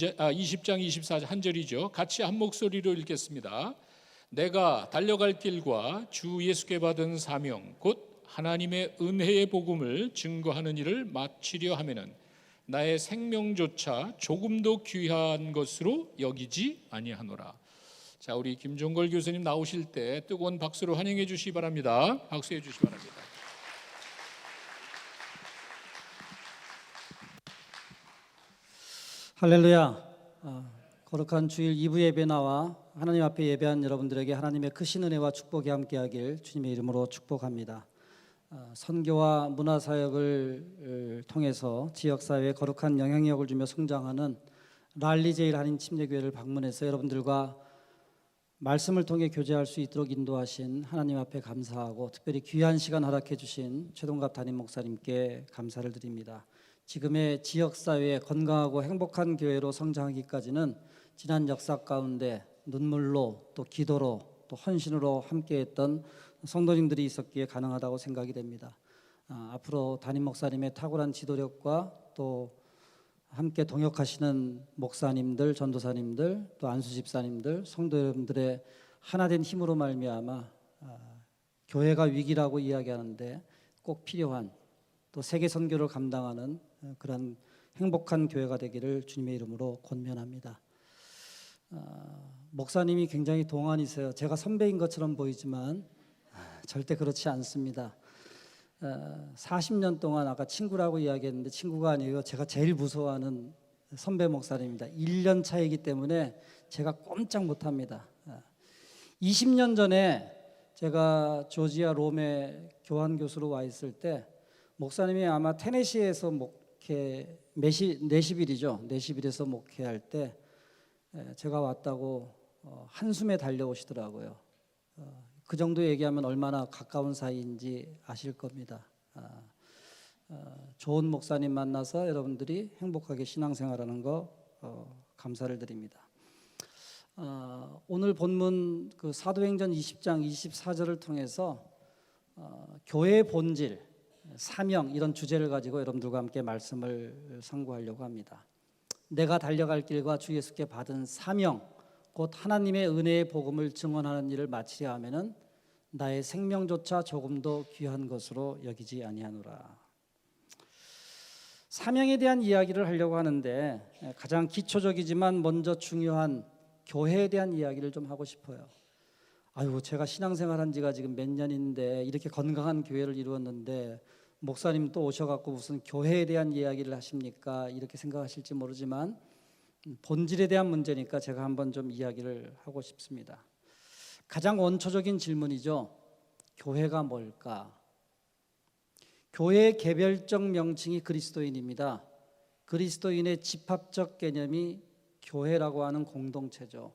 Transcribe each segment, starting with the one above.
20장 24절 한 절이죠. 같이 한 목소리로 읽겠습니다. 내가 달려갈 길과 주 예수께 받은 사명 곧 하나님의 은혜의 복음을 증거하는 일을 마치려 하면은 나의 생명조차 조금도 귀한 것으로 여기지 아니하노라. 자, 우리 김종걸 교수님 나오실 때 뜨거운 박수로 환영해 주시기 바랍니다. 박수해 주시기 바랍니다. 할렐루야. 거룩한 주일 2부 예배 나와 하나님 앞에 예배한 여러분들에게 하나님의 크신 은혜와 축복이 함께하길 주님의 이름으로 축복합니다. 선교와 문화사역을 통해서 지역사회에 거룩한 영향력을 주며 성장하는 랄리 제일 한인 침례교회를 방문해서 여러분들과 말씀을 통해 교제할 수 있도록 인도하신 하나님 앞에 감사하고 특별히 귀한 시간 허락해 주신 최동갑 담임 목사님께 감사를 드립니다. 지금의 지역사회에 건강하고 행복한 교회로 성장하기까지는 지난 역사 가운데 눈물로 또 기도로 또 헌신으로 함께했던 성도님들이 있었기에 가능하다고 생각이 됩니다. 앞으로 담임 목사님의 탁월한 지도력과 또 함께 동역하시는 목사님들, 전도사님들, 또 안수 집사님들, 성도 여러분들의 하나된 힘으로 말미암아 교회가 위기라고 이야기하는데 꼭 필요한 또 세계 선교를 감당하는 그런 행복한 교회가 되기를 주님의 이름으로 권면합니다. 목사님이 굉장히 동안이세요. 제가 선배인 것처럼 보이지만 절대 그렇지 않습니다. 40년 동안 아까 친구라고 이야기했는데 친구가 아니에요. 제가 제일 무서워하는 선배 목사님입니다. 1년 차이기 때문에 제가 꼼짝 못합니다. 20년 전에 제가 조지아 롬에 교환 교수로 와 있을 때 목사님이 아마 테네시에서 목회 내시빌이죠. 내시빌에서 목회할 때 제가 왔다고 한숨에 달려오시더라고요. 그 정도 얘기하면 얼마나 가까운 사이인지 아실 겁니다. 좋은 목사님 만나서 여러분들이 행복하게 신앙생활하는 거 감사를 드립니다. 오늘 본문 그 사도행전 20장 24절을 통해서 교회의 본질, 사명 이런 주제를 가지고 여러분들과 함께 말씀을 상고하려고 합니다. 내가 달려갈 길과 주 예수께 받은 사명 곧 하나님의 은혜의 복음을 증언하는 일을 마치려 하면은 나의 생명조차 조금도 귀한 것으로 여기지 아니하노라. 사명에 대한 이야기를 하려고 하는데 가장 기초적이지만 먼저 중요한 교회에 대한 이야기를 좀 하고 싶어요. 아유, 제가 신앙생활한 지가 지금 몇 년인데 이렇게 건강한 교회를 이루었는데 목사님 또 오셔갖고 무슨 교회에 대한 이야기를 하십니까? 이렇게 생각하실지 모르지만 본질에 대한 문제니까 제가 한번 좀 이야기를 하고 싶습니다. 가장 원초적인 질문이죠. 교회가 뭘까? 교회의 개별적 명칭이 그리스도인입니다. 그리스도인의 집합적 개념이 교회라고 하는 공동체죠.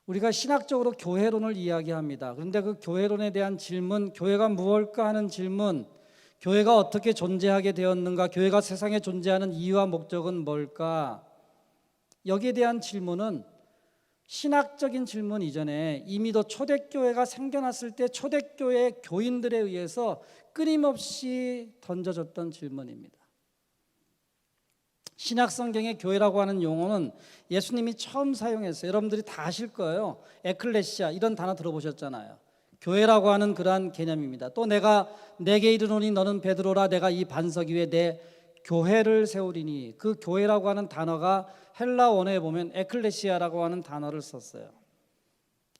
우리가 신학적으로 교회론을 이야기합니다. 그런데 그 교회론에 대한 질문, 교회가 무엇일까 하는 질문, 교회가 어떻게 존재하게 되었는가, 교회가 세상에 존재하는 이유와 목적은 뭘까? 여기에 대한 질문은 신학적인 질문 이전에 이미도 초대교회가 생겨났을 때 초대교회 교인들에 의해서 끊임없이 던져졌던 질문입니다. 신약성경의 교회라고 하는 용어는 예수님이 처음 사용했어요. 여러분들이 다 아실 거예요. 에클레시아 이런 단어 들어보셨잖아요. 교회라고 하는 그러한 개념입니다. 또 내가 내게 이르노니 너는 베드로라 내가 이 반석 위에 내 교회를 세우리니 그 교회라고 하는 단어가 헬라 원어에 보면 에클레시아라고 하는 단어를 썼어요.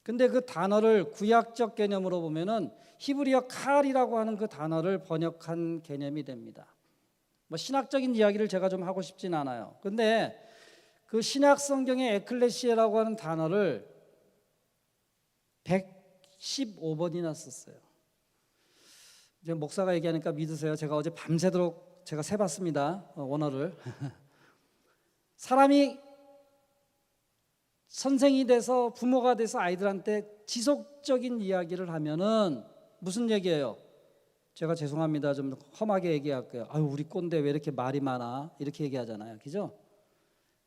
근데 그 단어를 구약적 개념으로 보면은 히브리어 칼이라고 하는 그 단어를 번역한 개념이 됩니다. 뭐 신학적인 이야기를 제가 좀 하고 싶진 않아요. 근데 그 신약 성경의 에클레시아라고 하는 단어를 115번이나 썼어요. 이제 목사가 얘기하니까 믿으세요. 제가 어제 밤새도록 제가 세봤습니다. 원어를. 사람이 선생이 돼서 부모가 돼서 아이들한테 지속적인 이야기를 하면은 무슨 얘기예요? 제가 죄송합니다. 좀 험하게 얘기할게요. 아유, 우리 꼰대 왜 이렇게 말이 많아? 이렇게 얘기하잖아요. 그죠?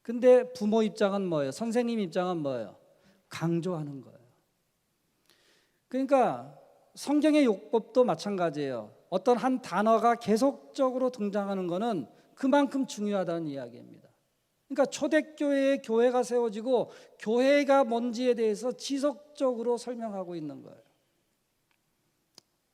근데 부모 입장은 뭐예요? 선생님 입장은 뭐예요? 강조하는 거예요. 그러니까 성경의 요법도 마찬가지예요. 어떤 한 단어가 계속적으로 등장하는 것은 그만큼 중요하다는 이야기입니다. 그러니까 초대교회에 교회가 세워지고 교회가 뭔지에 대해서 지속적으로 설명하고 있는 거예요.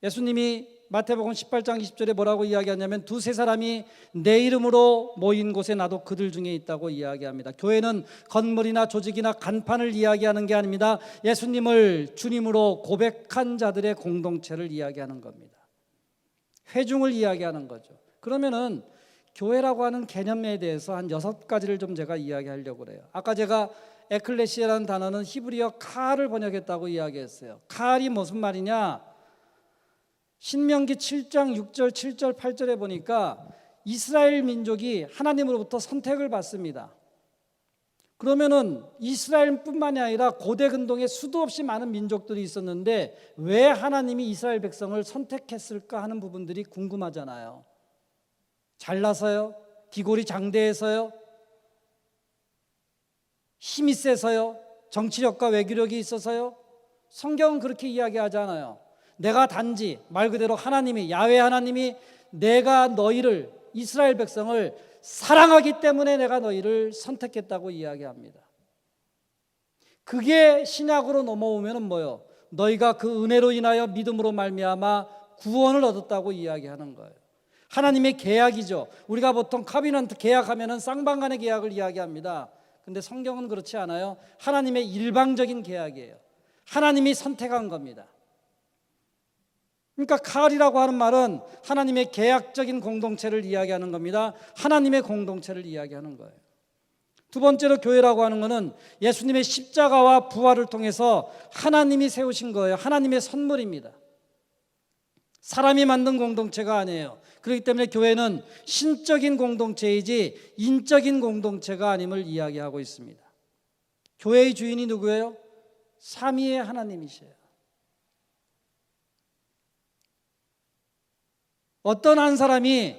예수님이 마태복음 18장 20절에 뭐라고 이야기하냐면 두세 사람이 내 이름으로 모인 곳에 나도 그들 중에 있다고 이야기합니다. 교회는 건물이나 조직이나 간판을 이야기하는 게 아닙니다. 예수님을 주님으로 고백한 자들의 공동체를 이야기하는 겁니다. 회중을 이야기하는 거죠. 그러면은 교회라고 하는 개념에 대해서 한 6가지를 좀 제가 이야기하려고 그래요. 아까 제가 에클레시아라는 단어는 히브리어 칼을 번역했다고 이야기했어요. 칼이 무슨 말이냐? 신명기 7장 6절 7절 8절에 보니까 이스라엘 민족이 하나님으로부터 선택을 받습니다. 그러면은 이스라엘뿐만이 아니라 고대 근동에 수도 없이 많은 민족들이 있었는데 왜 하나님이 이스라엘 백성을 선택했을까 하는 부분들이 궁금하잖아요. 잘나서요? 기골이 장대해서요? 힘이 세서요? 정치력과 외교력이 있어서요? 성경은 그렇게 이야기하지 않아요. 내가 단지 말 그대로 하나님이 야훼 하나님이 내가 너희를 이스라엘 백성을 사랑하기 때문에 내가 너희를 선택했다고 이야기합니다. 그게 신약으로 넘어오면은 뭐요? 너희가 그 은혜로 인하여 믿음으로 말미암아 구원을 얻었다고 이야기하는 거예요. 하나님의 계약이죠. 우리가 보통 카비넌트 계약하면은 쌍방간의 계약을 이야기합니다. 근데 성경은 그렇지 않아요. 하나님의 일방적인 계약이에요. 하나님이 선택한 겁니다. 그러니까 칼이라고 하는 말은 하나님의 계약적인 공동체를 이야기하는 겁니다. 하나님의 공동체를 이야기하는 거예요. 두 번째로 교회라고 하는 것은 예수님의 십자가와 부활을 통해서 하나님이 세우신 거예요. 하나님의 선물입니다. 사람이 만든 공동체가 아니에요. 그렇기 때문에 교회는 신적인 공동체이지 인적인 공동체가 아님을 이야기하고 있습니다. 교회의 주인이 누구예요? 삼위의 하나님이세요. 어떤 한 사람이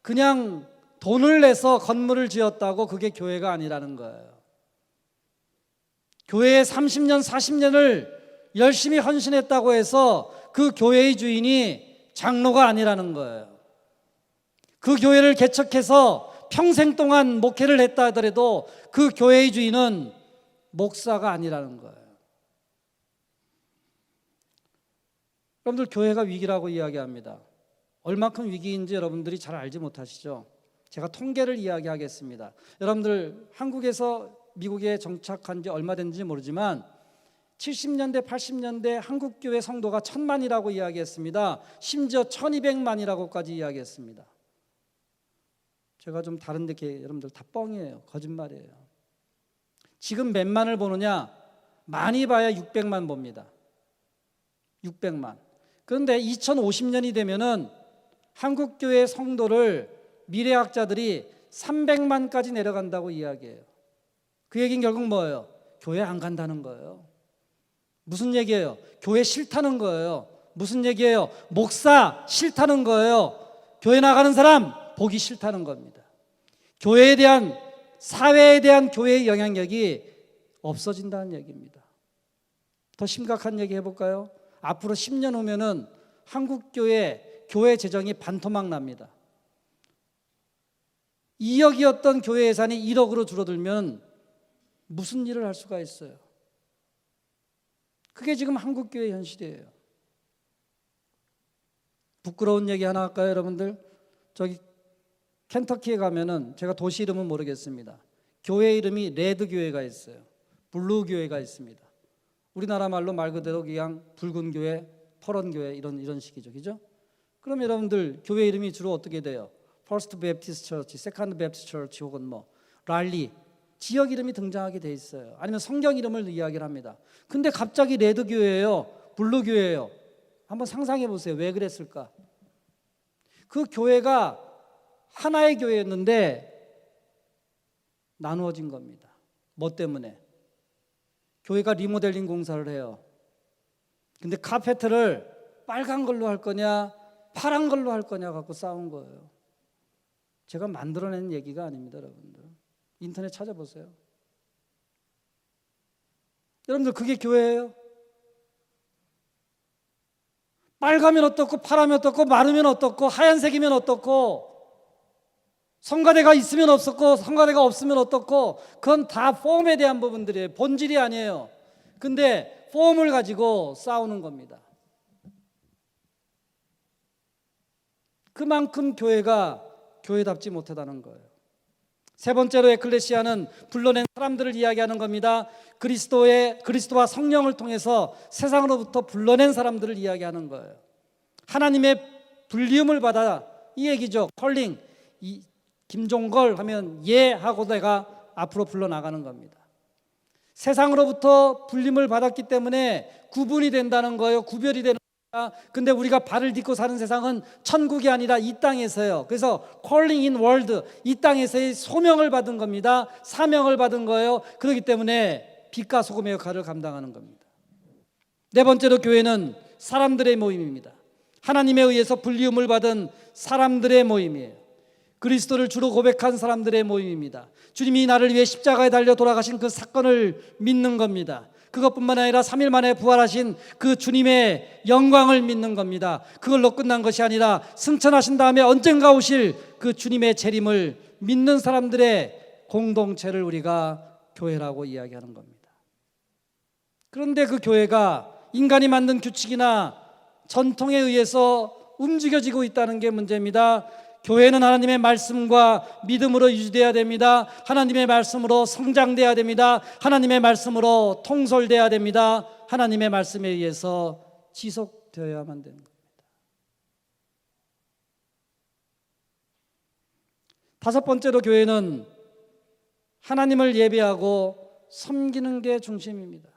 그냥 돈을 내서 건물을 지었다고 그게 교회가 아니라는 거예요. 교회에 30년, 40년을 열심히 헌신했다고 해서 그 교회의 주인이 장로가 아니라는 거예요. 그 교회를 개척해서 평생 동안 목회를 했다 하더라도 그 교회의 주인은 목사가 아니라는 거예요. 여러분들 교회가 위기라고 이야기합니다. 얼마큼 위기인지 여러분들이 잘 알지 못하시죠? 제가 통계를 이야기하겠습니다. 여러분들 한국에서 미국에 정착한 지 얼마 된지 모르지만 70년대, 80년대 한국교회 성도가 1000만이라고 이야기했습니다. 심지어 1200만이라고까지 이야기했습니다. 제가 좀 다른데 여러분들 다 뻥이에요. 거짓말이에요. 지금 몇 만을 보느냐? 많이 봐야 600만 봅니다. 600만. 그런데 2050년이 되면은 한국교회 성도를 미래학자들이 300만까지 내려간다고 이야기해요. 그 얘기는 결국 뭐예요? 교회 안 간다는 거예요. 무슨 얘기예요? 교회 싫다는 거예요. 무슨 얘기예요? 목사 싫다는 거예요. 교회 나가는 사람 보기 싫다는 겁니다. 교회에 대한, 사회에 대한 교회의 영향력이 없어진다는 얘기입니다. 더 심각한 얘기 해볼까요? 앞으로 10년 후면은 한국교회 교회 재정이 반토막 납니다. 2억이었던 교회 예산이 1억으로 줄어들면 무슨 일을 할 수가 있어요? 그게 지금 한국교회 현실이에요. 부끄러운 얘기 하나 할까요, 여러분들? 저기 켄터키에 가면은 제가 도시 이름은 모르겠습니다. 교회 이름이 레드 교회가 있어요. 블루 교회가 있습니다. 우리나라 말로 말 그대로 그냥 붉은 교회, 퍼런 교회 이런 식이죠, 그죠? 그럼 여러분들 교회 이름이 주로 어떻게 돼요? First Baptist Church, Second Baptist Church 혹은 뭐 랄리 지역 이름이 등장하게 돼 있어요. 아니면 성경 이름을 이야기를 합니다. 근데 갑자기 레드 교회예요, 블루 교회예요. 한번 상상해 보세요. 왜 그랬을까? 그 교회가 하나의 교회였는데 나누어진 겁니다. 뭐 때문에? 교회가 리모델링 공사를 해요. 근데 카페트를 빨간 걸로 할 거냐 파란 걸로 할 거냐 갖고 싸운 거예요. 제가 만들어낸 얘기가 아닙니다. 여러분들 인터넷 찾아보세요. 여러분들 그게 교회예요? 빨가면 어떻고 파라면 어떻고 마르면 어떻고 하얀색이면 어떻고 성가대가 있으면 없었고 성가대가 없으면 어떻고, 그건 다 폼에 대한 부분들이에요. 본질이 아니에요. 근데 폼을 가지고 싸우는 겁니다. 그만큼 교회가 교회답지 못하다는 거예요. 세 번째로 에클레시아는 불러낸 사람들을 이야기하는 겁니다. 그리스도와 성령을 통해서 세상으로부터 불러낸 사람들을 이야기하는 거예요. 하나님의 불리움을 받아, 이 얘기죠. 컬링. 김종걸 하면 예 하고 내가 앞으로 불러나가는 겁니다. 세상으로부터 불림을 받았기 때문에 구분이 된다는 거예요. 구별이 되는 겁니다. 근데 우리가 발을 딛고 사는 세상은 천국이 아니라 이 땅에서요. 그래서 calling in world, 이 땅에서의 소명을 받은 겁니다. 사명을 받은 거예요. 그렇기 때문에 빛과 소금의 역할을 감당하는 겁니다. 네 번째로 교회는 사람들의 모임입니다. 하나님에 의해서 불리움을 받은 사람들의 모임이에요. 그리스도를 주로 고백한 사람들의 모임입니다. 주님이 나를 위해 십자가에 달려 돌아가신 그 사건을 믿는 겁니다. 그것뿐만 아니라 3일 만에 부활하신 그 주님의 영광을 믿는 겁니다. 그걸로 끝난 것이 아니라 승천하신 다음에 언젠가 오실 그 주님의 재림을 믿는 사람들의 공동체를 우리가 교회라고 이야기하는 겁니다. 그런데 그 교회가 인간이 만든 규칙이나 전통에 의해서 움직여지고 있다는 게 문제입니다. 교회는 하나님의 말씀과 믿음으로 유지되어야 됩니다. 하나님의 말씀으로 성장돼야 됩니다. 하나님의 말씀으로 통솔돼야 됩니다. 하나님의 말씀에 의해서 지속되어야만 되는 겁니다. 다섯 번째로 교회는 하나님을 예배하고 섬기는 게 중심입니다.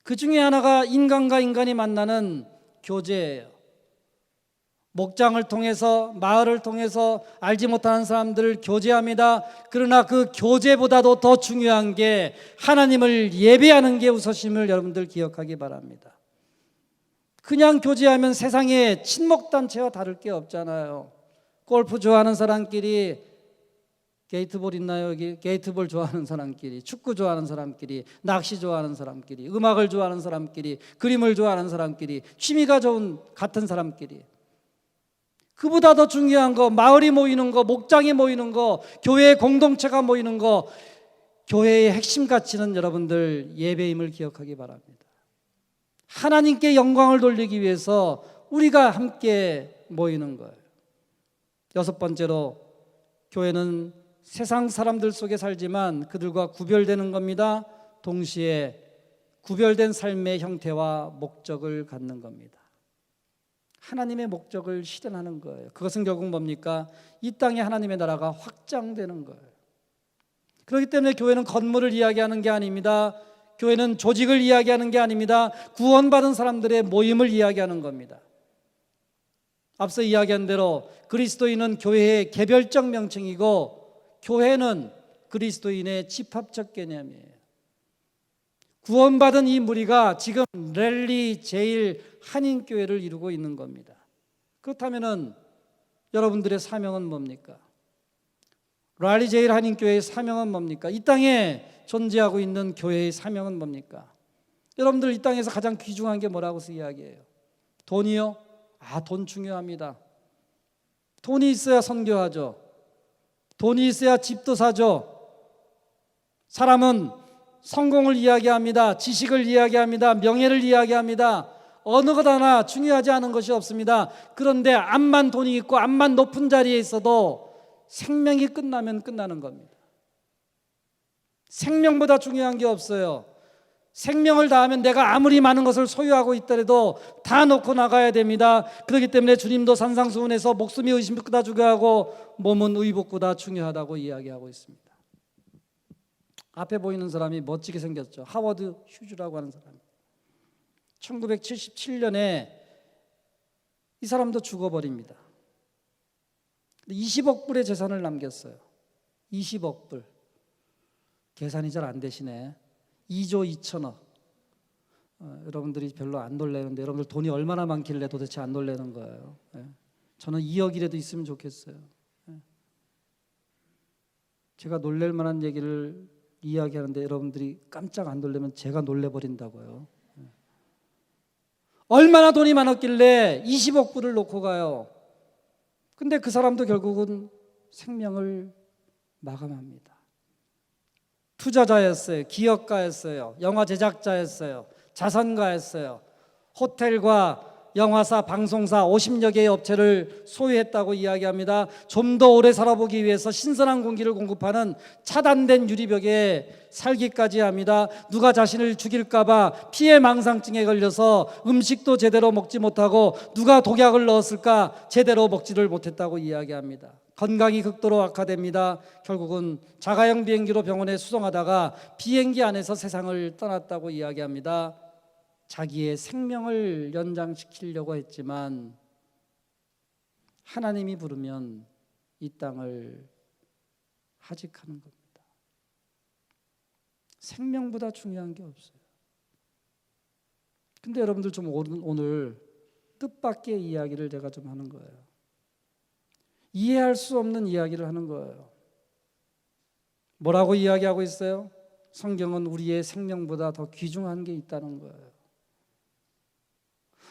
그 중에 하나가 인간과 인간이 만나는 교제예요. 목장을 통해서, 마을을 통해서 알지 못하는 사람들을 교제합니다. 그러나 그 교제보다도 더 중요한 게 하나님을 예배하는 게 우선심을 여러분들 기억하기 바랍니다. 그냥 교제하면 세상에 친목단체와 다를 게 없잖아요. 골프 좋아하는 사람끼리, 게이트볼 있나요? 여기 게이트볼 좋아하는 사람끼리, 축구 좋아하는 사람끼리, 낚시 좋아하는 사람끼리, 음악을 좋아하는 사람끼리, 그림을 좋아하는 사람끼리, 취미가 좋은 같은 사람끼리. 그보다 더 중요한 거, 마을이 모이는 거, 목장이 모이는 거, 교회의 공동체가 모이는 거, 교회의 핵심 가치는 여러분들 예배임을 기억하기 바랍니다. 하나님께 영광을 돌리기 위해서 우리가 함께 모이는 거예요. 여섯 번째로 교회는 세상 사람들 속에 살지만 그들과 구별되는 겁니다. 동시에 구별된 삶의 형태와 목적을 갖는 겁니다. 하나님의 목적을 실현하는 거예요. 그것은 결국 뭡니까? 이 땅에 하나님의 나라가 확장되는 거예요. 그렇기 때문에 교회는 건물을 이야기하는 게 아닙니다. 교회는 조직을 이야기하는 게 아닙니다. 구원받은 사람들의 모임을 이야기하는 겁니다. 앞서 이야기한 대로 그리스도인은 교회의 개별적 명칭이고 교회는 그리스도인의 집합적 개념이에요. 구원받은 이 무리가 지금 랠리 제일 한인교회를 이루고 있는 겁니다. 그렇다면 여러분들의 사명은 뭡니까? 랠리 제일 한인교회의 사명은 뭡니까? 이 땅에 존재하고 있는 교회의 사명은 뭡니까? 여러분들 이 땅에서 가장 귀중한 게 뭐라고 이야기해요? 돈이요? 돈 중요합니다. 돈이 있어야 선교하죠. 돈이 있어야 집도 사죠. 사람은 성공을 이야기합니다. 지식을 이야기합니다. 명예를 이야기합니다. 어느 것 하나 중요하지 않은 것이 없습니다. 그런데 암만 돈이 있고 암만 높은 자리에 있어도 생명이 끝나면 끝나는 겁니다. 생명보다 중요한 게 없어요. 생명을 다하면 내가 아무리 많은 것을 소유하고 있더라도 다 놓고 나가야 됩니다. 그렇기 때문에 주님도 산상수훈에서 목숨이 의심보다 중요하고 몸은 의복보다 중요하다고 이야기하고 있습니다. 앞에 보이는 사람이 멋지게 생겼죠. 하워드 휴즈라고 하는 사람. 1977년에 이 사람도 죽어버립니다. 20억 불의 재산을 남겼어요. 20억 불. 계산이 잘 안 되시네. 2조 2천억. 여러분들이 별로 안 놀래는데 여러분들 돈이 얼마나 많길래 도대체 안 놀래는 거예요. 저는 2억이라도 있으면 좋겠어요. 제가 놀랄 만한 얘기를 이야기하는데 여러분들이 깜짝 안 놀래면 제가 놀래버린다고요. 얼마나 돈이 많았길래 20억 불을 놓고 가요. 근데 그 사람도 결국은 생명을 마감합니다. 투자자였어요. 기업가였어요. 영화 제작자였어요. 자선가였어요. 호텔과 영화사, 방송사 50여 개의 업체를 소유했다고 이야기합니다. 좀 더 오래 살아보기 위해서 신선한 공기를 공급하는 차단된 유리벽에 살기까지 합니다. 누가 자신을 죽일까 봐 피해망상증에 걸려서 음식도 제대로 먹지 못하고 누가 독약을 넣었을까 제대로 먹지를 못했다고 이야기합니다. 건강이 극도로 악화됩니다. 결국은 자가용 비행기로 병원에 수송하다가 비행기 안에서 세상을 떠났다고 이야기합니다. 자기의 생명을 연장시키려고 했지만 하나님이 부르면 이 땅을 하직하는 겁니다. 생명보다 중요한 게 없어요. 근데 여러분들 좀 오늘 뜻밖의 이야기를 제가 좀 하는 거예요. 이해할 수 없는 이야기를 하는 거예요. 뭐라고 이야기하고 있어요? 성경은 우리의 생명보다 더 귀중한 게 있다는 거예요.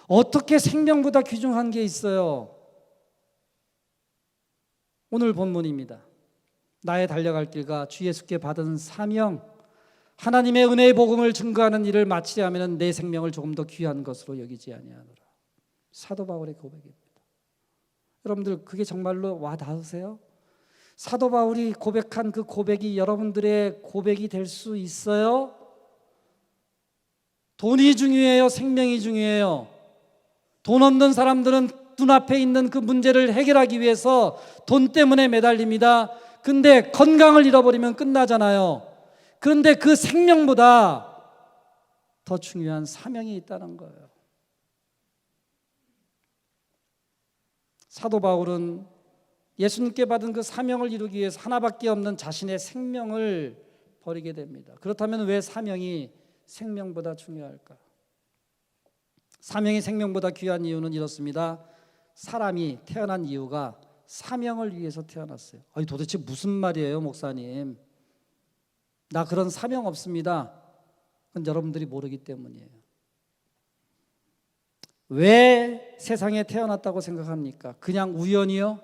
어떻게 생명보다 귀중한 게 있어요? 오늘 본문입니다. 나의 달려갈 길과 주 예수께 받은 사명, 하나님의 은혜의 복음을 증거하는 일을 마치려 하면 내 생명을 조금 더 귀한 것으로 여기지 아니하노라. 사도 바울의 고백입니다. 여러분들 그게 정말로 와 닿으세요? 사도 바울이 고백한 그 고백이 여러분들의 고백이 될 수 있어요? 돈이 중요해요? 생명이 중요해요? 돈 없는 사람들은 눈앞에 있는 그 문제를 해결하기 위해서 돈 때문에 매달립니다. 근데 건강을 잃어버리면 끝나잖아요. 그런데 그 생명보다 더 중요한 사명이 있다는 거예요. 사도 바울은 예수님께 받은 그 사명을 이루기 위해서 하나밖에 없는 자신의 생명을 버리게 됩니다. 그렇다면 왜 사명이 생명보다 중요할까? 사명이 생명보다 귀한 이유는 이렇습니다. 사람이 태어난 이유가 사명을 위해서 태어났어요. 아니 도대체 무슨 말이에요, 목사님? 나 그런 사명 없습니다. 그건 여러분들이 모르기 때문이에요. 왜 세상에 태어났다고 생각합니까? 그냥 우연이요?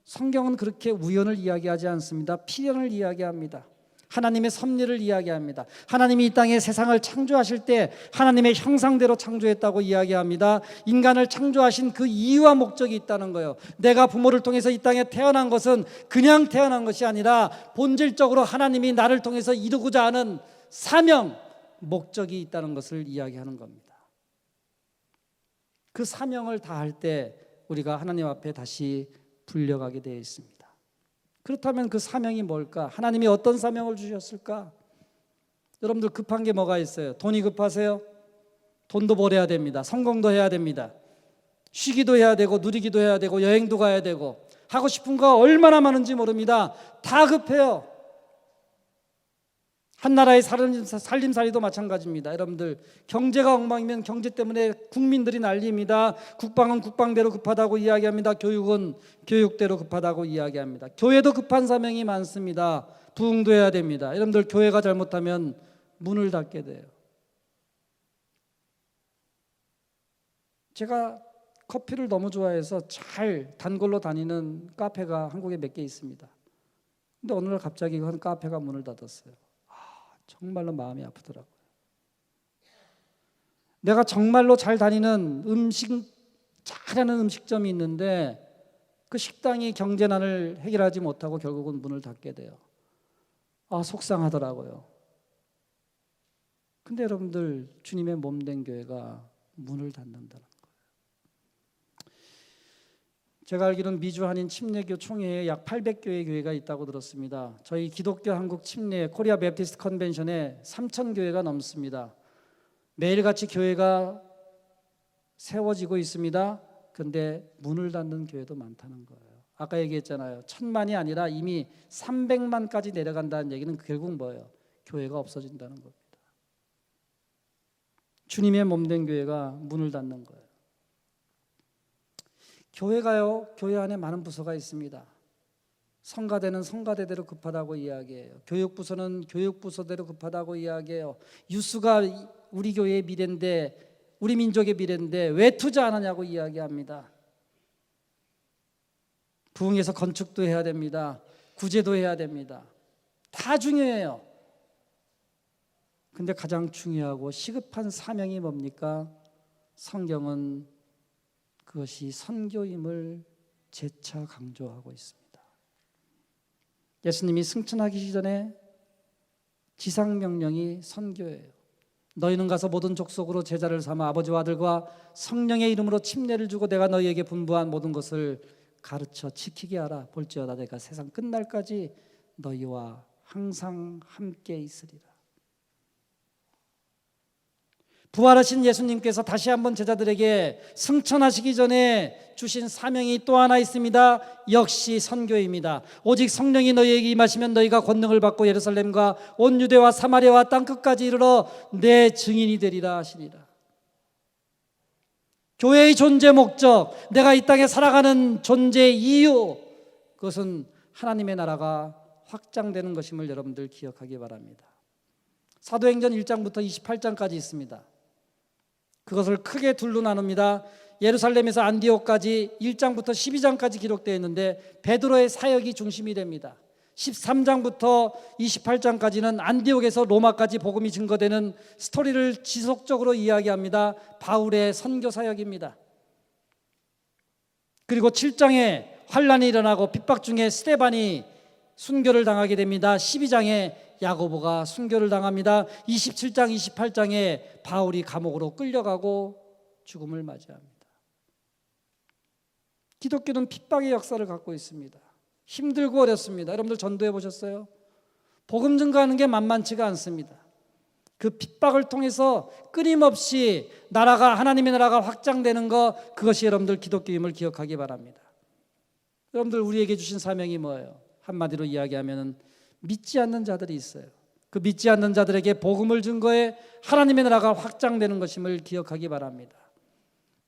성경은 그렇게 우연을 이야기하지 않습니다. 필연을 이야기합니다. 하나님의 섭리를 이야기합니다. 하나님이 이 땅에 세상을 창조하실 때 하나님의 형상대로 창조했다고 이야기합니다. 인간을 창조하신 그 이유와 목적이 있다는 거예요. 내가 부모를 통해서 이 땅에 태어난 것은 그냥 태어난 것이 아니라 본질적으로 하나님이 나를 통해서 이루고자 하는 사명, 목적이 있다는 것을 이야기하는 겁니다. 그 사명을 다할 때 우리가 하나님 앞에 다시 불려가게 되어 있습니다. 그렇다면 그 사명이 뭘까? 하나님이 어떤 사명을 주셨을까? 여러분들 급한 게 뭐가 있어요? 돈이 급하세요? 돈도 벌어야 됩니다. 성공도 해야 됩니다. 쉬기도 해야 되고 누리기도 해야 되고 여행도 가야 되고 하고 싶은 거 얼마나 많은지 모릅니다. 다 급해요. 한 나라의 살림살이도 마찬가지입니다. 여러분들 경제가 엉망이면 경제 때문에 국민들이 난리입니다. 국방은 국방대로 급하다고 이야기합니다. 교육은 교육대로 급하다고 이야기합니다. 교회도 급한 사명이 많습니다. 부흥도 해야 됩니다. 여러분들 교회가 잘못하면 문을 닫게 돼요. 제가 커피를 너무 좋아해서 잘 단골로 다니는 카페가 한국에 몇 개 있습니다. 근데 어느 날 갑자기 한 카페가 문을 닫았어요. 정말로 마음이 아프더라고요. 내가 정말로 잘 다니는 잘하는 음식점이 있는데 그 식당이 경제난을 해결하지 못하고 결국은 문을 닫게 돼요. 속상하더라고요. 근데 여러분들 주님의 몸된 교회가 문을 닫는다는 거예요. 제가 알기로는 미주 한인 침례교 총회에 약 800교회 교회가 있다고 들었습니다. 저희 기독교 한국 침례 코리아 베프티스트 컨벤션에 3,000교회가 넘습니다. 매일같이 교회가 세워지고 있습니다. 그런데 문을 닫는 교회도 많다는 거예요. 아까 얘기했잖아요. 1,000만이 아니라 이미 300만까지 내려간다는 얘기는 결국 뭐예요? 교회가 없어진다는 겁니다. 주님의 몸된 교회가 문을 닫는 거예요. 교회가요, 교회 안에 많은 부서가 있습니다. 성가대는 성가대대로 급하다고 이야기해요. 교육부서는 교육부서대로 급하다고 이야기해요. 유수가 우리 교회의 미래인데, 우리 민족의 미래인데 왜 투자 안 하냐고 이야기합니다. 부흥해서 건축도 해야 됩니다. 구제도 해야 됩니다. 다 중요해요. 근데 가장 중요하고 시급한 사명이 뭡니까? 성경은 그것이 선교임을 재차 강조하고 있습니다. 예수님이 승천하기 전에 지상명령이 선교예요. 너희는 가서 모든 족속으로 제자를 삼아 아버지와 아들과 성령의 이름으로 침례를 주고 내가 너희에게 분부한 모든 것을 가르쳐 지키게 하라. 볼지어다 내가 세상 끝날까지 너희와 항상 함께 있으리라. 부활하신 예수님께서 다시 한번 제자들에게 승천하시기 전에 주신 사명이 또 하나 있습니다. 역시 선교입니다. 오직 성령이 너희에게 임하시면 너희가 권능을 받고 예루살렘과 온 유대와 사마리아와 땅끝까지 이르러 내 증인이 되리라 하시니라. 교회의 존재 목적, 내가 이 땅에 살아가는 존재 이유, 그것은 하나님의 나라가 확장되는 것임을 여러분들 기억하기 바랍니다. 사도행전 1장부터 28장까지 있습니다. 그것을 크게 둘로 나눕니다. 예루살렘에서 안디옥까지 1장부터 12장까지 기록되어 있는데 베드로의 사역이 중심이 됩니다. 13장부터 28장까지는 안디옥에서 로마까지 복음이 증거되는 스토리를 지속적으로 이야기합니다. 바울의 선교 사역입니다. 그리고 7장에 환란이 일어나고 핍박 중에 스데반이 순교를 당하게 됩니다. 12장에 야고보가 순교를 당합니다. 27장, 28장에 바울이 감옥으로 끌려가고 죽음을 맞이합니다. 기독교는 핍박의 역사를 갖고 있습니다. 힘들고 어렵습니다. 여러분들 전도해 보셨어요? 복음 증거하는 게 만만치가 않습니다. 그 핍박을 통해서 끊임없이 하나님의 나라가 확장되는 것, 그것이 여러분들 기독교임을 기억하기 바랍니다. 여러분들 우리에게 주신 사명이 뭐예요? 한마디로 이야기하면 믿지 않는 자들이 있어요. 그 믿지 않는 자들에게 복음을 증거해 하나님의 나라가 확장되는 것임을 기억하기 바랍니다.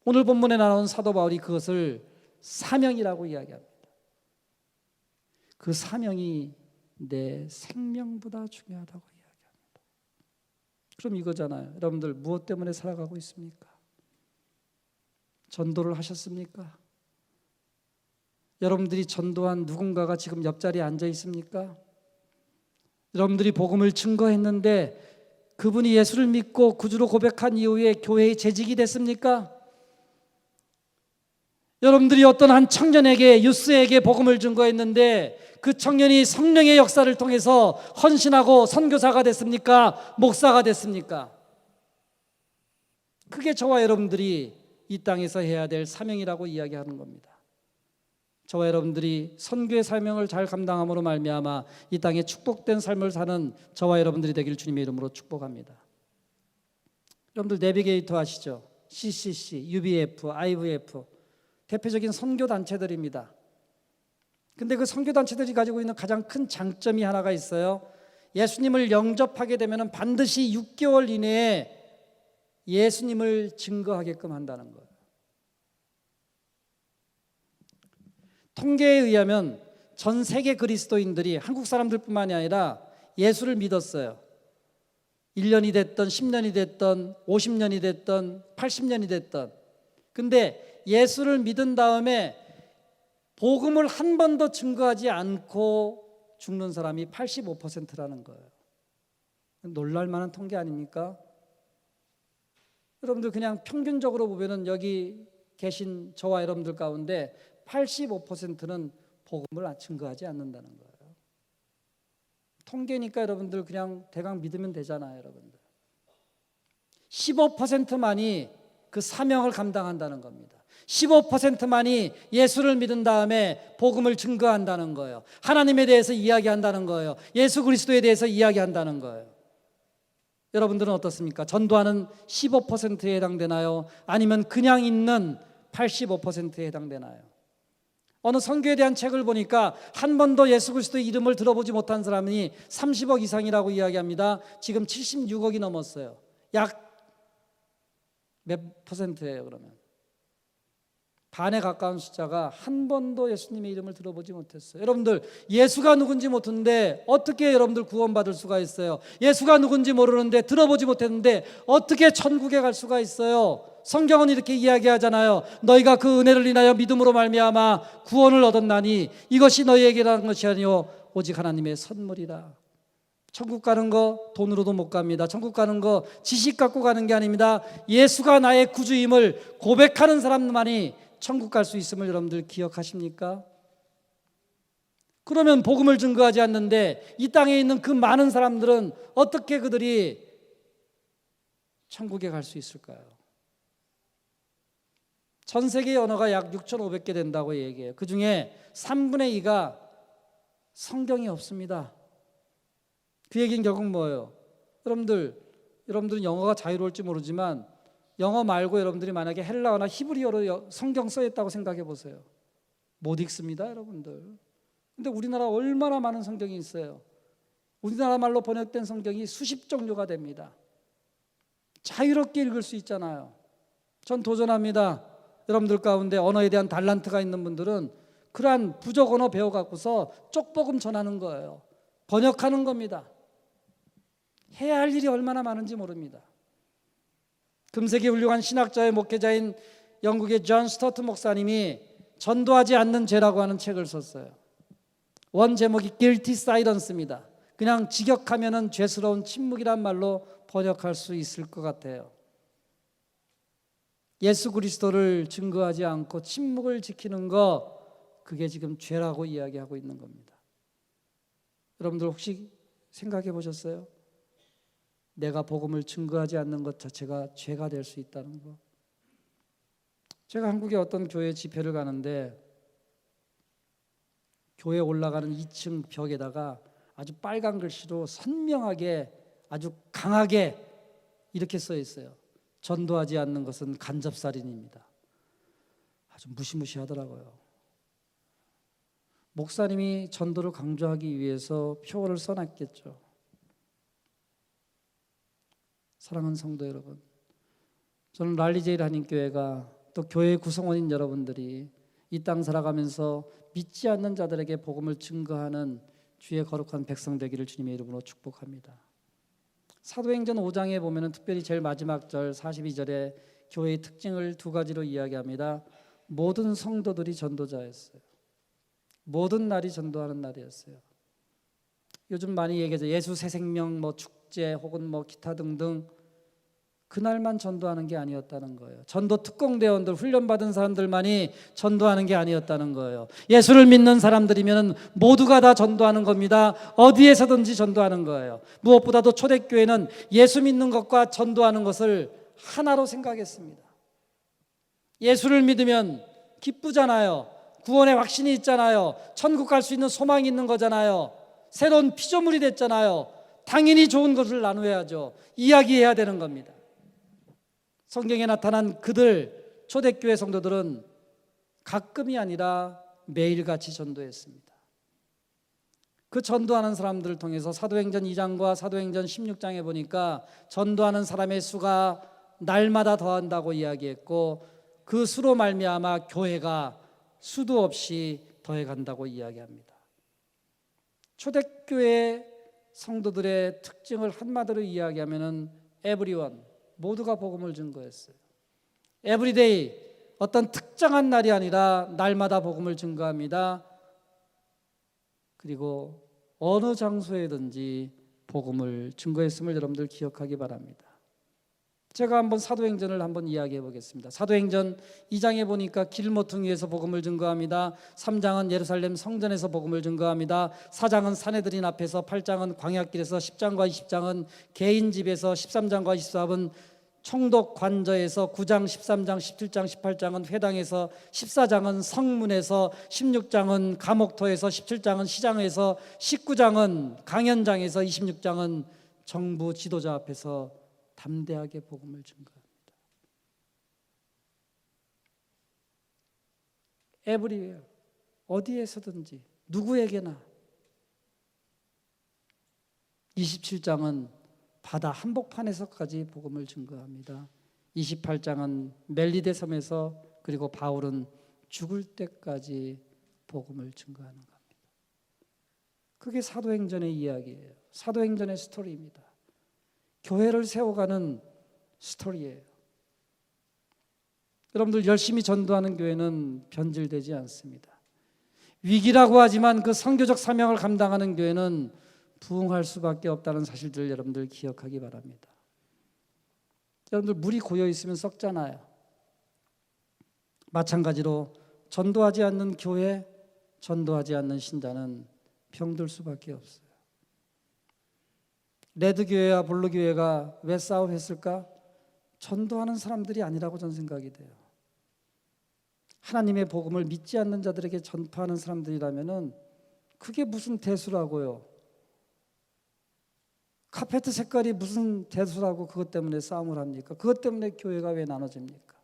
오늘 본문에 나온 사도 바울이 그것을 사명이라고 이야기합니다. 그 사명이 내 생명보다 중요하다고 이야기합니다. 그럼 이거잖아요. 여러분들 무엇 때문에 살아가고 있습니까? 전도를 하셨습니까? 여러분들이 전도한 누군가가 지금 옆자리에 앉아 있습니까? 여러분들이 복음을 증거했는데 그분이 예수를 믿고 구주로 고백한 이후에 교회의 재직이 됐습니까? 여러분들이 어떤 한 청년에게, 유스에게 복음을 증거했는데 그 청년이 성령의 역사를 통해서 헌신하고 선교사가 됐습니까? 목사가 됐습니까? 그게 저와 여러분들이 이 땅에서 해야 될 사명이라고 이야기하는 겁니다. 저와 여러분들이 선교의 사명을 잘 감당함으로 말미암아 이 땅에 축복된 삶을 사는 저와 여러분들이 되기를 주님의 이름으로 축복합니다. 여러분들 내비게이터 아시죠? CCC, UBF, IVF 대표적인 선교 단체들입니다. 근데 그 선교 단체들이 가지고 있는 가장 큰 장점이 하나가 있어요. 예수님을 영접하게 되면 반드시 6개월 이내에 예수님을 증거하게끔 한다는 거예요. 통계에 의하면 전 세계 그리스도인들이 한국 사람들뿐만이 아니라 예수를 믿었어요. 1년이 됐던 10년이 됐던 50년이 됐던 80년이 됐던. 근데 예수를 믿은 다음에 복음을 한 번도 증거하지 않고 죽는 사람이 85%라는 거예요. 놀랄 만한 통계 아닙니까? 여러분들 그냥 평균적으로 보면은 여기 계신 저와 여러분들 가운데 85%는 복음을 증거하지 않는다는 거예요. 통계니까 여러분들 그냥 대강 믿으면 되잖아요, 여러분들. 15%만이 그 사명을 감당한다는 겁니다. 15%만이 예수를 믿은 다음에 복음을 증거한다는 거예요. 하나님에 대해서 이야기한다는 거예요. 예수 그리스도에 대해서 이야기한다는 거예요. 여러분들은 어떻습니까? 전도하는 15%에 해당되나요? 아니면 그냥 있는 85%에 해당되나요? 어느 선교에 대한 책을 보니까 한 번도 예수 그리스도의 이름을 들어보지 못한 사람이 30억 이상이라고 이야기합니다. 지금 76억이 넘었어요. 약 몇 %예요, 그러면? 반에 가까운 숫자가 한 번도 예수님의 이름을 들어보지 못했어요. 여러분들, 예수가 누군지 모르는데 어떻게 여러분들 구원받을 수가 있어요? 예수가 누군지 모르는데 들어보지 못했는데 어떻게 천국에 갈 수가 있어요? 성경은 이렇게 이야기하잖아요. 너희가 그 은혜를 인하여 믿음으로 말미암아 구원을 얻었나니 이것이 너희에게 난 것이 아니요 오직 하나님의 선물이라. 천국 가는 거 돈으로도 못 갑니다. 천국 가는 거 지식 갖고 가는 게 아닙니다. 예수가 나의 구주임을 고백하는 사람만이 천국 갈 수 있음을 여러분들 기억하십니까? 그러면 복음을 증거하지 않는데 이 땅에 있는 그 많은 사람들은 어떻게 그들이 천국에 갈 수 있을까요? 전 세계 언어가 약 6,500개 된다고 얘기해요. 그 중에 3분의 2가 성경이 없습니다. 그 얘기는 결국 뭐예요? 여러분들은 영어가 자유로울지 모르지만 영어 말고 여러분들이 만약에 헬라어나 히브리어로 성경 써있다고 생각해 보세요. 못 읽습니다, 여러분들. 근데 우리나라 얼마나 많은 성경이 있어요. 우리나라 말로 번역된 성경이 수십 종류가 됩니다. 자유롭게 읽을 수 있잖아요. 전 도전합니다. 여러분들 가운데 언어에 대한 달란트가 있는 분들은 그러한 부족 언어 배워갖고서 쪽복음 전하는 거예요. 번역하는 겁니다. 해야 할 일이 얼마나 많은지 모릅니다. 금세기 훌륭한 신학자의 목회자인 영국의 존 스토트 목사님이 전도하지 않는 죄라고 하는 책을 썼어요. 원 제목이 Guilty Silence입니다. 그냥 직역하면은 죄스러운 침묵이란 말로 번역할 수 있을 것 같아요. 예수 그리스도를 증거하지 않고 침묵을 지키는 거, 그게 지금 죄라고 이야기하고 있는 겁니다. 여러분들 혹시 생각해 보셨어요? 내가 복음을 증거하지 않는 것 자체가 죄가 될 수 있다는 거. 제가 한국의 어떤 교회 집회를 가는데 교회 올라가는 2층 벽에다가 아주 빨간 글씨로 선명하게 아주 강하게 이렇게 써 있어요. 전도하지 않는 것은 간접살인입니다. 아주 무시무시하더라고요. 목사님이 전도를 강조하기 위해서 표어를 써놨겠죠. 사랑하는 성도 여러분, 저는 랄리제일 한인교회가 또 교회 구성원인 여러분들이 이 땅 살아가면서 믿지 않는 자들에게 복음을 증거하는 주의 거룩한 백성 되기를 주님의 이름으로 축복합니다. 사도행전 5장에 보면 특별히 제일 마지막 절 42절에 교회의 특징을 두 가지로 이야기합니다. 모든 성도들이 전도자였어요. 모든 날이 전도하는 날이었어요. 요즘 많이 얘기하죠. 예수 새 생명 축제 혹은 기타 등등, 그날만 전도하는 게 아니었다는 거예요. 전도 특공대원들, 훈련받은 사람들만이 전도하는 게 아니었다는 거예요. 예수를 믿는 사람들이면 모두가 다 전도하는 겁니다. 어디에서든지 전도하는 거예요. 무엇보다도 초대교회는 예수 믿는 것과 전도하는 것을 하나로 생각했습니다. 예수를 믿으면 기쁘잖아요. 구원의 확신이 있잖아요. 천국 갈 수 있는 소망이 있는 거잖아요. 새로운 피조물이 됐잖아요. 당연히 좋은 것을 나누어야죠. 이야기해야 되는 겁니다. 성경에 나타난 그들, 초대교회 성도들은 가끔이 아니라 매일같이 전도했습니다. 그 전도하는 사람들을 통해서 사도행전 2장과 사도행전 16장에 보니까 전도하는 사람의 수가 날마다 더한다고 이야기했고, 그 수로 말미암아 교회가 수도 없이 더해간다고 이야기합니다. 초대교회 성도들의 특징을 한마디로 이야기하면은 everyone, 모두가 복음을 증거했어요. everyday, 어떤 특정한 날이 아니라 날마다 복음을 증거합니다. 그리고 어느 장소에든지 복음을 증거했음을 여러분들 기억하기 바랍니다. 제가 한번 사도행전을 한번 이야기해 보겠습니다. 사도행전 2장에 보니까 길모퉁이에서 복음을 증거합니다. 3장은 예루살렘 성전에서 복음을 증거합니다. 4장은 사내들인 앞에서, 8장은 광야길에서, 10장과 20장은 개인 집에서, 13장과 24은 총독 관저에서, 9장, 13장, 17장, 18장은 회당에서, 14장은 성문에서, 16장은 감옥터에서, 17장은 시장에서, 19장은 강연장에서, 26장은 정부 지도자 앞에서 담대하게 복음을 증거합니다. 에브리웨어, 어디에서든지 누구에게나. 27장은 바다 한복판에서까지 복음을 증거합니다. 28장은 멜리데 섬에서, 그리고 바울은 죽을 때까지 복음을 증거하는 겁니다. 그게 사도행전의 이야기예요. 사도행전의 스토리입니다. 교회를 세워가는 스토리예요. 여러분들 열심히 전도하는 교회는 변질되지 않습니다. 위기라고 하지만 그 선교적 사명을 감당하는 교회는 부흥할 수밖에 없다는 사실들을 여러분들 기억하기 바랍니다. 여러분들 물이 고여 있으면 썩잖아요. 마찬가지로 전도하지 않는 교회, 전도하지 않는 신자는 병들 수밖에 없어요. 레드 교회와 블루 교회가 왜 싸움했을까? 전도하는 사람들이 아니라고 저는 생각이 돼요. 하나님의 복음을 믿지 않는 자들에게 전파하는 사람들이라면은 그게 무슨 대수라고요. 카페트 색깔이 무슨 대수라고 그것 때문에 싸움을 합니까? 그것 때문에 교회가 왜 나눠집니까?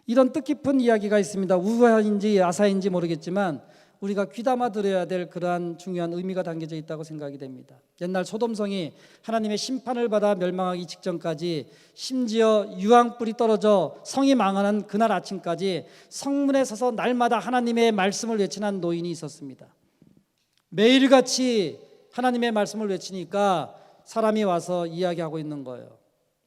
이런 뜻깊은 이야기가 있습니다. 우화인지 야사인지 모르겠지만 우리가 귀담아 들어야 될 그러한 중요한 의미가 담겨져 있다고 생각이 됩니다. 옛날 소돔성이 하나님의 심판을 받아 멸망하기 직전까지, 심지어 유황불이 떨어져 성이 망하는 그날 아침까지 성문에 서서 날마다 하나님의 말씀을 외치는 노인이 있었습니다. 매일같이 하나님의 말씀을 외치니까 사람이 와서 이야기하고 있는 거예요.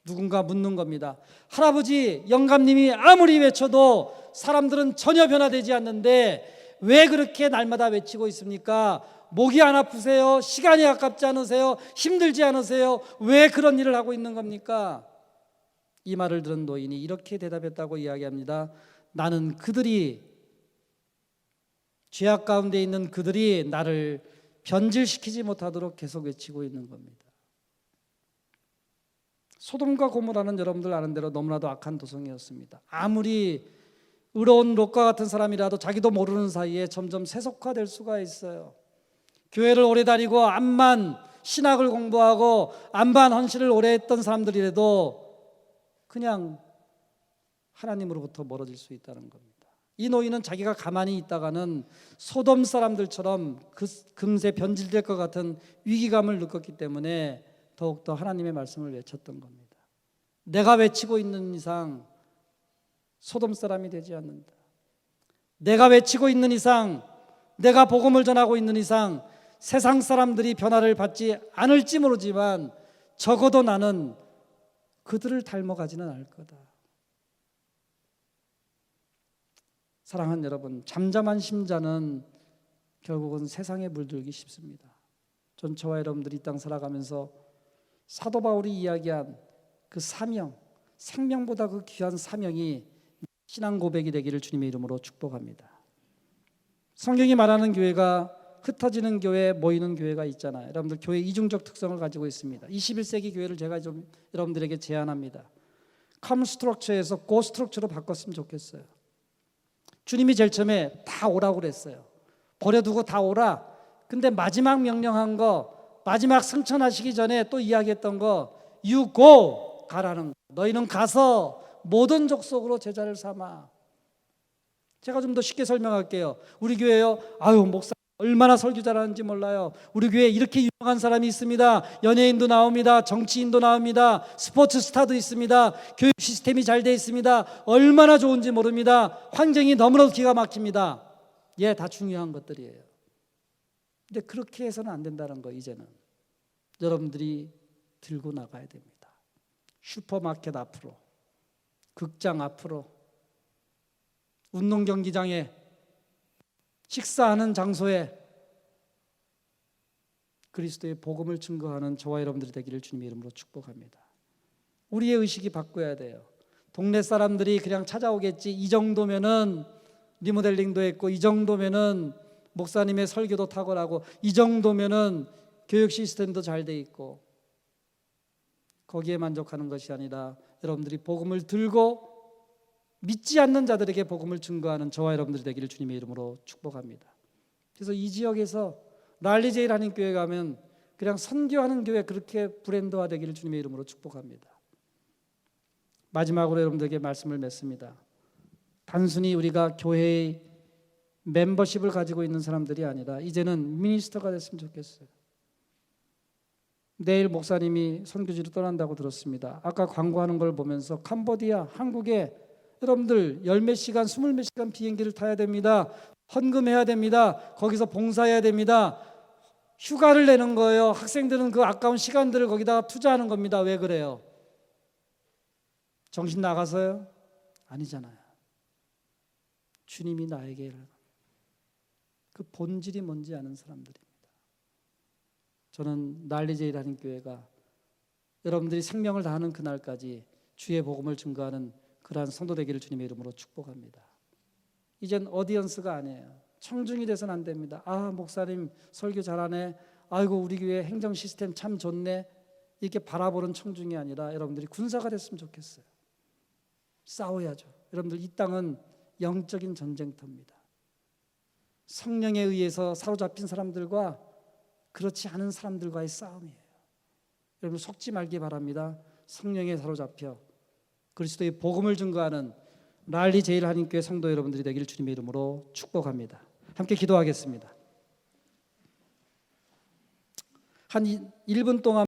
누군가 묻는 겁니다. 할아버지, 영감님이 아무리 외쳐도 사람들은 전혀 변화되지 않는데 왜 그렇게 날마다 외치고 있습니까? 목이 안 아프세요? 시간이 아깝지 않으세요? 힘들지 않으세요? 왜 그런 일을 하고 있는 겁니까? 이 말을 들은 노인이 이렇게 대답했다고 이야기합니다. 나는 그들이, 죄악 가운데 있는 그들이 나를 변질시키지 못하도록 계속 외치고 있는 겁니다. 소돔과 고모라는 여러분들 아는 대로 너무나도 악한 도성이었습니다. 아무리 의로운 롯과 같은 사람이라도 자기도 모르는 사이에 점점 세속화될 수가 있어요. 교회를 오래 다니고 암만 신학을 공부하고 암만 헌신을 오래 했던 사람들이라도 그냥 하나님으로부터 멀어질 수 있다는 겁니다. 이 노인은 자기가 가만히 있다가는 소돔 사람들처럼 금세 변질될 것 같은 위기감을 느꼈기 때문에 더욱더 하나님의 말씀을 외쳤던 겁니다. 내가 외치고 있는 이상 소돔 사람이 되지 않는다. 내가 외치고 있는 이상, 내가 복음을 전하고 있는 이상 세상 사람들이 변화를 받지 않을지 모르지만 적어도 나는 그들을 닮아가지는 않을 거다. 사랑하는 여러분, 잠잠한 심자는 결국은 세상에 물들기 쉽습니다. 전 저와 여러분들이 이 땅 살아가면서 사도 바울이 이야기한 그 사명, 생명보다 그 귀한 사명이 신앙 고백이 되기를 주님의 이름으로 축복합니다. 성경이 말하는 교회가 흩어지는 교회, 모이는 교회가 있잖아요. 여러분들 교회 이중적 특성을 가지고 있습니다. 21세기 교회를 제가 좀 여러분들에게 제안합니다. come structure에서 go structure로 바꿨으면 좋겠어요. 주님이 제일 처음에 다 오라고 그랬어요. 버려두고 다 오라. 근데 마지막 명령한 거, 마지막 승천하시기 전에 또 이야기했던 거, you go, 가라는 거. 너희는 가서 모든 족속으로 제자를 삼아. 제가 좀 더 쉽게 설명할게요. 우리 교회요, 아유 목사 얼마나 설교 잘하는지 몰라요. 우리 교회에 이렇게 유명한 사람이 있습니다. 연예인도 나옵니다. 정치인도 나옵니다. 스포츠 스타도 있습니다. 교육 시스템이 잘 돼 있습니다. 얼마나 좋은지 모릅니다. 환경이 너무나도 기가 막힙니다. 예, 다 중요한 것들이에요. 근데 그렇게 해서는 안 된다는 거. 이제는 여러분들이 들고 나가야 됩니다. 슈퍼마켓 앞으로, 극장 앞으로, 운동 경기장에, 식사하는 장소에 그리스도의 복음을 증거하는 저와 여러분들이 되기를 주님의 이름으로 축복합니다. 우리의 의식이 바꿔야 돼요. 동네 사람들이 그냥 찾아오겠지, 이 정도면은 리모델링도 했고, 이 정도면은 목사님의 설교도 탁월하고, 이 정도면은 교육 시스템도 잘 돼 있고, 거기에 만족하는 것이 아니라 여러분들이 복음을 들고 믿지 않는 자들에게 복음을 증거하는 저와 여러분들이 되기를 주님의 이름으로 축복합니다. 그래서 이 지역에서 랄리제일 한인 교회 가면 그냥 선교하는 교회, 그렇게 브랜드화 되기를 주님의 이름으로 축복합니다. 마지막으로 여러분들에게 말씀을 맺습니다. 단순히 우리가 교회의 멤버십을 가지고 있는 사람들이 아니라 이제는 미니스터가 됐으면 좋겠어요. 내일 목사님이 선교지로 떠난다고 들었습니다. 아까 광고하는 걸 보면서 캄보디아, 한국에 여러분들 열몇 시간, 20몇 시간 비행기를 타야 됩니다. 헌금해야 됩니다. 거기서 봉사해야 됩니다. 휴가를 내는 거예요. 학생들은 그 아까운 시간들을 거기다가 투자하는 겁니다. 왜 그래요? 정신 나가서요? 아니잖아요. 주님이 나에게 그 본질이 뭔지 아는 사람들입니다. 저는 난리제일 한인교회가 여러분들이 생명을 다하는 그날까지 주의 복음을 증거하는 그러한 성도 되기를 주님의 이름으로 축복합니다. 이젠 어디언스가 아니에요. 청중이 돼서는 안 됩니다. 아, 목사님 설교 잘하네. 아이고, 우리 교회 행정 시스템 참 좋네. 이렇게 바라보는 청중이 아니라 여러분들이 군사가 됐으면 좋겠어요. 싸워야죠. 여러분들, 이 땅은 영적인 전쟁터입니다. 성령에 의해서 사로잡힌 사람들과 그렇지 않은 사람들과의 싸움이에요. 여러분, 속지 말기 바랍니다. 성령에 사로잡혀 그리스도의 복음을 증거하는 랄리 제일 한인교회 성도 여러분들이 되기를 주님의 이름으로 축복합니다. 함께 기도하겠습니다. 한 1분 동안